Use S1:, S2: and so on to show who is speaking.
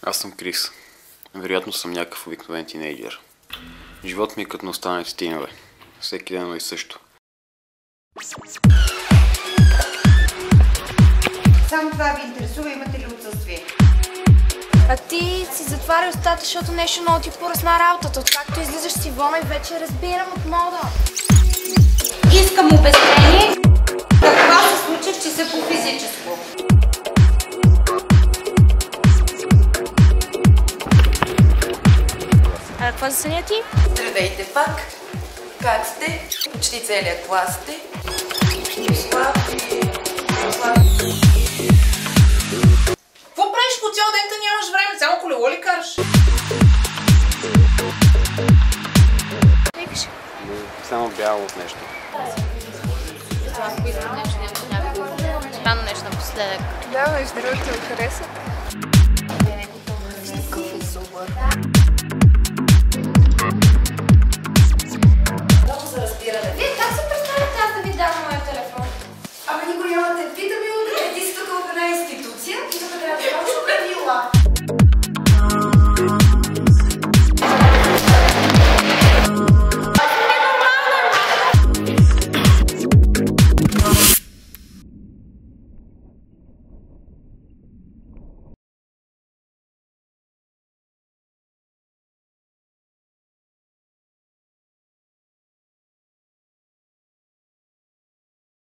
S1: Аз съм Крис. Вероятно съм някакъв обикновен тинейджър. Живот ми е като на останалите тинове. Всеки ден е също.
S2: Само това ви интересува, имате ли отсъствие?
S3: А ти си затваря устата, защото нещо много ти поръсна работата. Откакто излизаш си вона и вече разбирам от мода.
S2: Искам обяснение. Какво се случи в часа по физическо?
S3: А какво за съня ти?
S4: Здравейте пак! Как сте? Почти целият клас сте. Какво правиш по цял ден, да нямаш време? Само колело ли караш?
S3: Викаш?
S1: Само бяло от нещо.
S3: Странно нещо напоследък.
S5: Да, между другото, хареса.